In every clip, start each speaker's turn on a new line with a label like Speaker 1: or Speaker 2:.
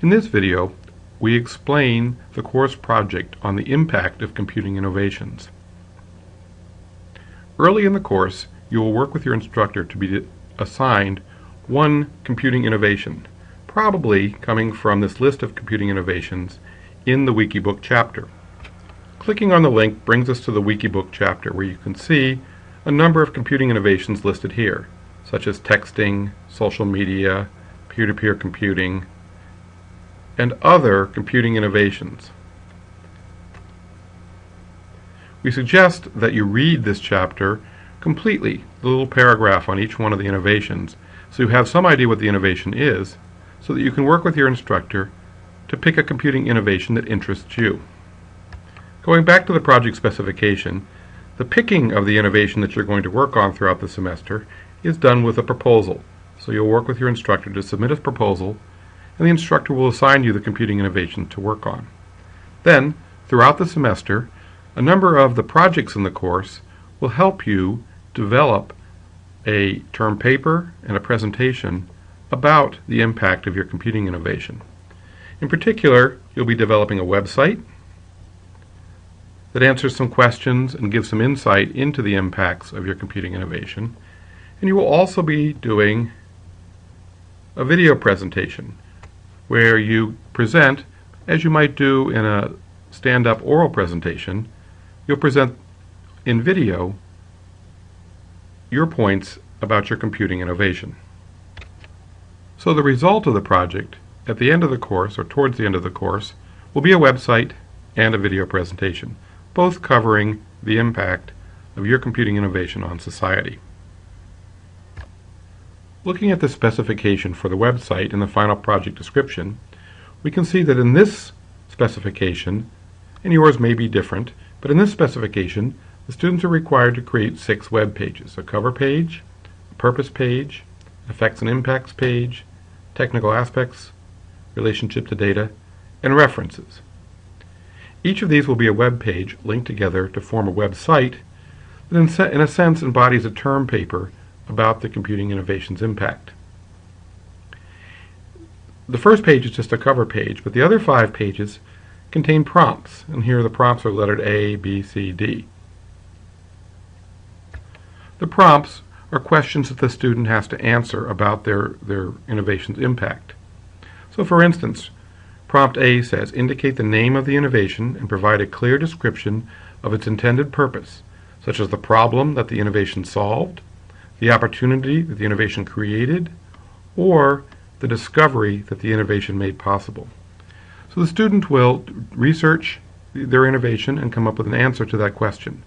Speaker 1: In this video, we explain the course project on the impact of computing innovations. Early in the course, you will work with your instructor to be assigned one computing innovation, probably coming from this list of computing innovations in the Wikibook chapter. Clicking on the link brings us to the Wikibook chapter, where you can see a number of computing innovations listed here, such as texting, social media, peer-to-peer computing, and other computing innovations. We suggest that you read this chapter completely, the little paragraph on each one of the innovations, so you have some idea what the innovation is, so that you can work with your instructor to pick a computing innovation that interests you. Going back to the project specification, the picking of the innovation that you're going to work on throughout the semester is done with a proposal. So you'll work with your instructor to submit a proposal, and the instructor will assign you the computing innovation to work on. Then, throughout the semester, a number of the projects in the course will help you develop a term paper and a presentation about the impact of your computing innovation. In particular, you'll be developing a website that answers some questions and gives some insight into the impacts of your computing innovation. And you will also be doing a video presentation where you present, as you might do in a stand-up oral presentation, you'll present in video your points about your computing innovation. So the result of the project at the end of the course, or towards the end of the course, will be a website and a video presentation, both covering the impact of your computing innovation on society. Looking at the specification for the website in the final project description, we can see that in this specification, and yours may be different, but in this specification, the students are required to create 6 web pages: a cover page, a purpose page, effects and impacts page, technical aspects, relationship to data, and references. Each of these will be a web page linked together to form a website that in a sense embodies a term paper about the computing innovation's impact. The first page is just a cover page, but the other 5 pages contain prompts, and here the prompts are lettered A, B, C, D. The prompts are questions that the student has to answer about their innovation's impact. So for instance, prompt A says, indicate the name of the innovation and provide a clear description of its intended purpose, such as the problem that the innovation solved, the opportunity that the innovation created, or the discovery that the innovation made possible. So the student will research their innovation and come up with an answer to that question.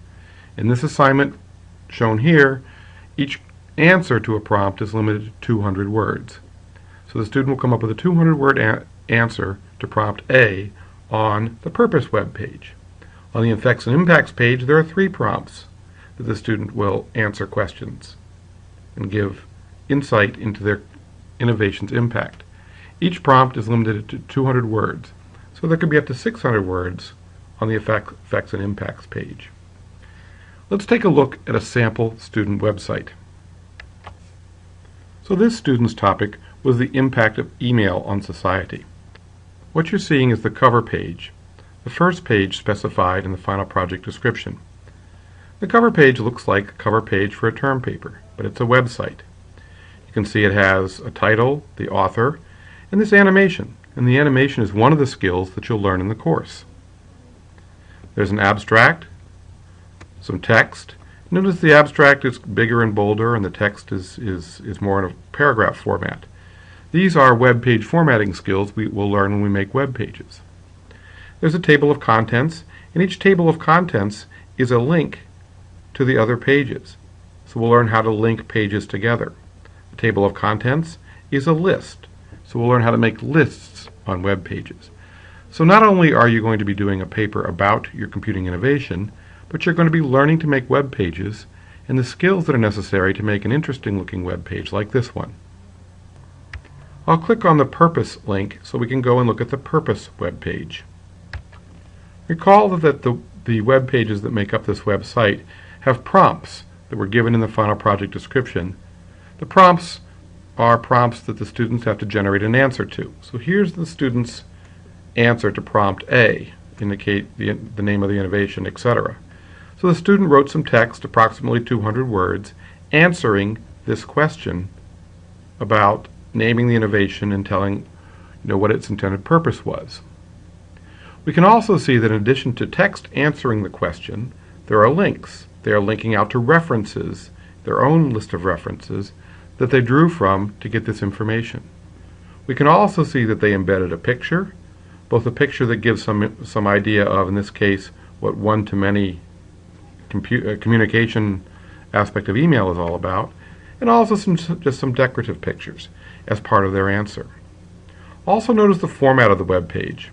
Speaker 1: In this assignment shown here, each answer to a prompt is limited to 200 words. So the student will come up with a 200-word answer to prompt A on the purpose web page. On the effects and impacts page, there are 3 prompts that the student will answer questions and give insight into their innovation's impact. Each prompt is limited to 200 words, so there could be up to 600 words on the effects and impacts page. Let's take a look at a sample student website. So this student's topic was the impact of email on society. What you're seeing is the cover page, the first page specified in the final project description. The cover page looks like a cover page for a term paper, but it's a website. You can see it has a title, the author, and this animation. And the animation is one of the skills that you'll learn in the course. There's an abstract, some text. Notice the abstract is bigger and bolder, and the text is more in a paragraph format. These are web page formatting skills we will learn when we make web pages. There's a table of contents, and each table of contents is a link to the other pages. So we'll learn how to link pages together. The table of contents is a list. So we'll learn how to make lists on web pages. So not only are you going to be doing a paper about your computing innovation, but you're going to be learning to make web pages and the skills that are necessary to make an interesting looking web page like this one. I'll click on the Purpose link so we can go and look at the Purpose web page. Recall that the web pages that make up this website have prompts that were given in the final project description. The prompts are prompts that the students have to generate an answer to. So here's the student's answer to prompt A, indicate the name of the innovation, etc. So the student wrote some text, approximately 200 words, answering this question about naming the innovation and telling what its intended purpose was. We can also see that in addition to text answering the question, there are links. They are linking out to references, their own list of references, that they drew from to get this information. We can also see that they embedded a picture, both a picture that gives some idea of, in this case, what one-to-many communication aspect of email is all about, and also just some decorative pictures as part of their answer. Also notice the format of the web page.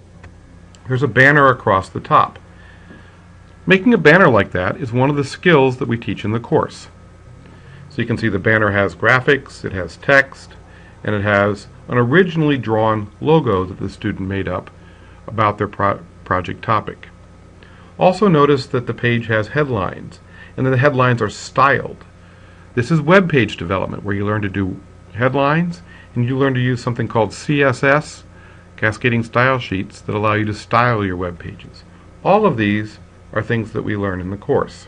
Speaker 1: There's a banner across the top. Making a banner like that is one of the skills that we teach in the course. So you can see the banner has graphics, it has text, and it has an originally drawn logo that the student made up about their project topic. Also notice that the page has headlines, and that the headlines are styled. This is web page development, where you learn to do headlines, and you learn to use something called CSS, cascading style sheets, that allow you to style your web pages. All of these are things that we learn in the course.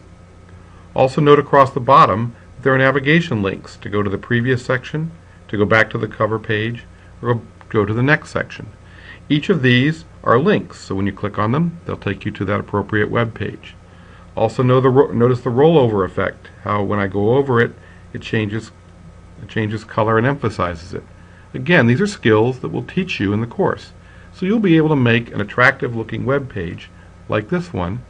Speaker 1: Also note across the bottom that there are navigation links to go to the previous section, to go back to the cover page, or go to the next section. Each of these are links, so when you click on them, they'll take you to that appropriate web page. Also notice the rollover effect, how when I go over it, it changes color and emphasizes it. Again, these are skills that we'll teach you in the course. So you'll be able to make an attractive looking web page like this one,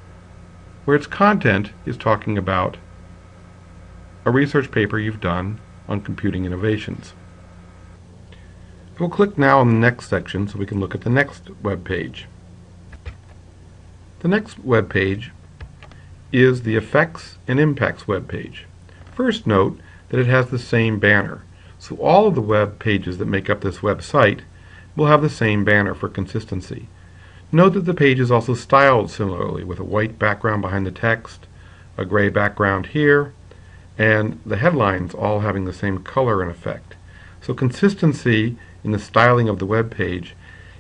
Speaker 1: where its content is talking about a research paper you've done on computing innovations. We'll click now on the next section so we can look at the next web page. The next web page is the Effects and Impacts web page. First note that it has the same banner. So all of the web pages that make up this website will have the same banner for consistency. Note that the page is also styled similarly, with a white background behind the text, a gray background here, and the headlines all having the same color and effect. So consistency in the styling of the web page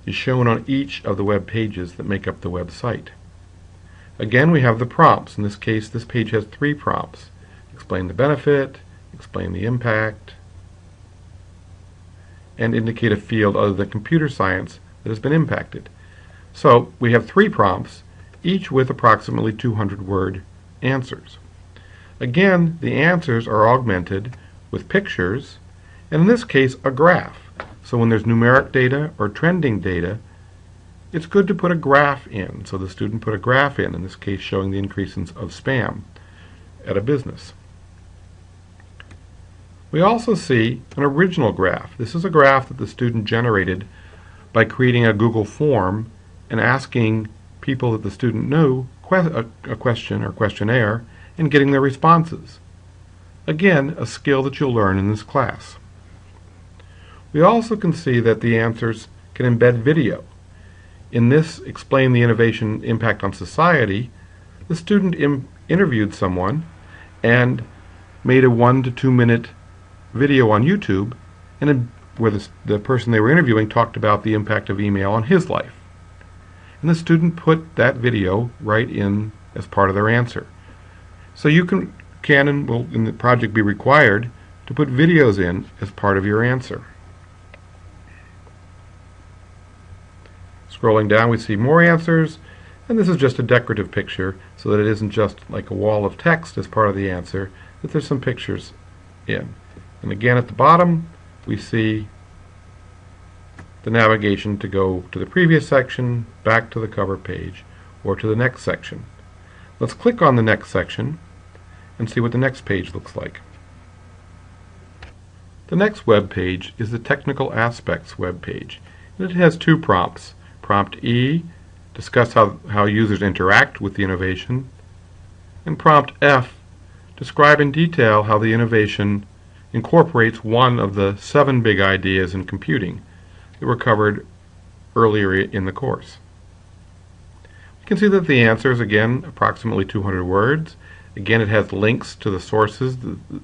Speaker 1: is shown on each of the web pages that make up the website. Again, we have the prompts. In this case, this page has 3 prompts. Explain the benefit, explain the impact, and indicate a field other than computer science that has been impacted. So we have 3 prompts, each with approximately 200-word answers. Again, the answers are augmented with pictures, and in this case, a graph. So when there's numeric data or trending data, it's good to put a graph in. So the student put a graph in this case showing the increase of spam at a business. We also see an original graph. This is a graph that the student generated by creating a Google form and asking people that the student knew a question or questionnaire and getting their responses. Again, a skill that you'll learn in this class. We also can see that the answers can embed video. In this Explain the Innovation Impact on Society, the student interviewed someone and made a 1 to 2 minute video on YouTube, and where the person they were interviewing talked about the impact of email on his life. And the student put that video right in as part of their answer. So you can and will in the project be required to put videos in as part of your answer. Scrolling down, we see more answers, and this is just a decorative picture so that it isn't just like a wall of text as part of the answer, that there's some pictures in. And again at the bottom we see the navigation to go to the previous section, back to the cover page, or to the next section. Let's click on the next section and see what the next page looks like. The next web page is the Technical Aspects web page, and it has 2 prompts. Prompt E, discuss how users interact with the innovation, and Prompt F, describe in detail how the innovation incorporates one of the 7 big ideas in computing that were covered earlier in the course. You can see that the answer is, again, approximately 200 words. Again, it has links to the sources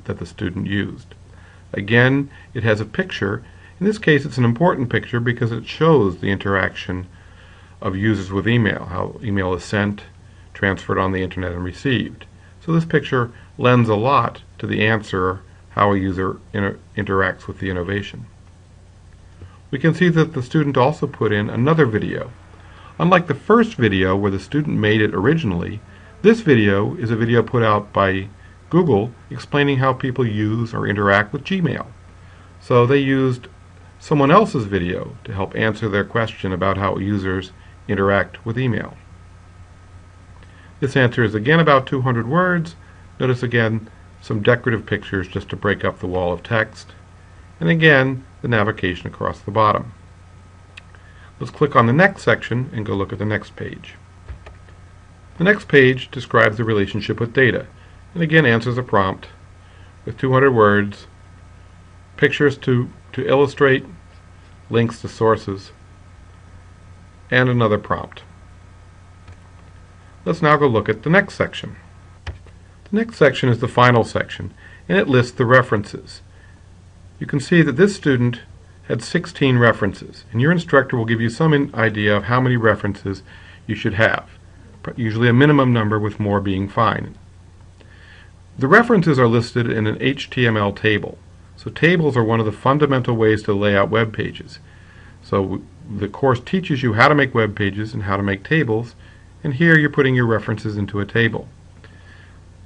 Speaker 1: that the student used. Again, it has a picture. In this case, it's an important picture because it shows the interaction of users with email, how email is sent, transferred on the internet, and received. So this picture lends a lot to the answer how a user interacts with the innovation. We can see that the student also put in another video. Unlike the first video where the student made it originally, this video is a video put out by Google explaining how people use or interact with Gmail. So they used someone else's video to help answer their question about how users interact with email. This answer is again about 200 words. Notice again some decorative pictures just to break up the wall of text, and again the navigation across the bottom. Let's click on the next section and go look at the next page. The next page describes the relationship with data, and again answers a prompt with 200 words, pictures to illustrate, links to sources, and another prompt. Let's now go look at the next section. The next section is the final section, and it lists the references. You can see that this student had 16 references, and your instructor will give you some idea of how many references you should have, usually a minimum number with more being fine. The references are listed in an HTML table. So tables are one of the fundamental ways to lay out web pages. So the course teaches you how to make web pages and how to make tables, and here you're putting your references into a table.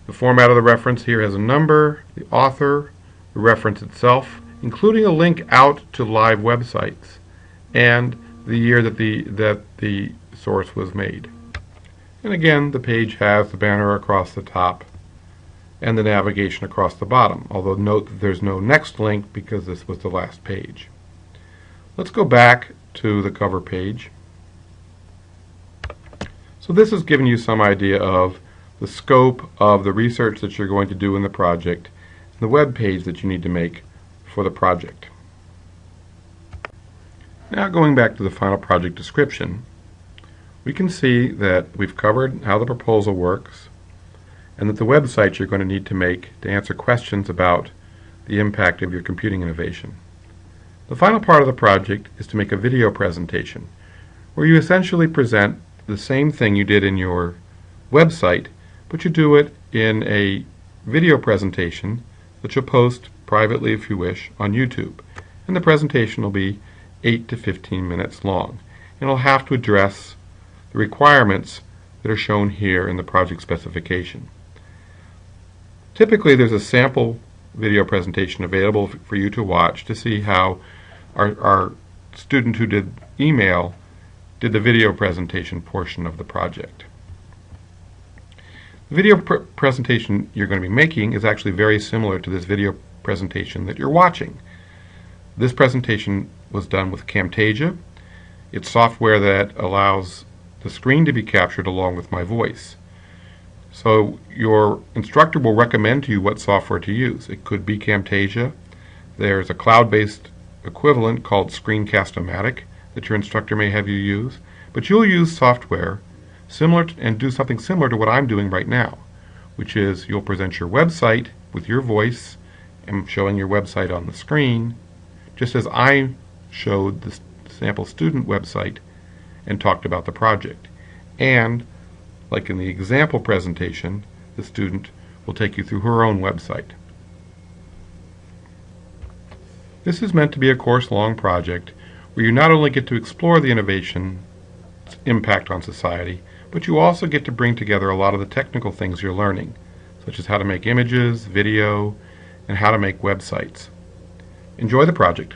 Speaker 1: The format of the reference here has a number, the author, the reference itself, including a link out to live websites, and the year that the source was made. And again, the page has the banner across the top and the navigation across the bottom, although note that there's no next link because this was the last page. Let's go back to the cover page. So this has given you some idea of the scope of the research that you're going to do in the project, and the web page that you need to make for the project. Now going back to the final project description, we can see that we've covered how the proposal works and that the website you're going to need to make to answer questions about the impact of your computing innovation. The final part of the project is to make a video presentation where you essentially present the same thing you did in your website, but you do it in a video presentation that you'll post privately if you wish on YouTube. And the presentation will be 8 to 15 minutes long. And it'll have to address the requirements that are shown here in the project specification. Typically there's a sample video presentation available for you to watch to see how our student who did email did the video presentation portion of the project. The video presentation you're going to be making is actually very similar to this video presentation that you're watching. This presentation was done with Camtasia. It's software that allows the screen to be captured along with my voice. So your instructor will recommend to you what software to use. It could be Camtasia. There's a cloud-based equivalent called Screencast-O-Matic that your instructor may have you use, but you'll use software similar and do something similar to what I'm doing right now, which is you'll present your website with your voice and showing your website on the screen, just as I showed the sample student website and talked about the project. And like in the example presentation, the student will take you through her own website. This is meant to be a course-long project where you not only get to explore the innovation's impact on society, but you also get to bring together a lot of the technical things you're learning, such as how to make images, video, and how to make websites. Enjoy the project.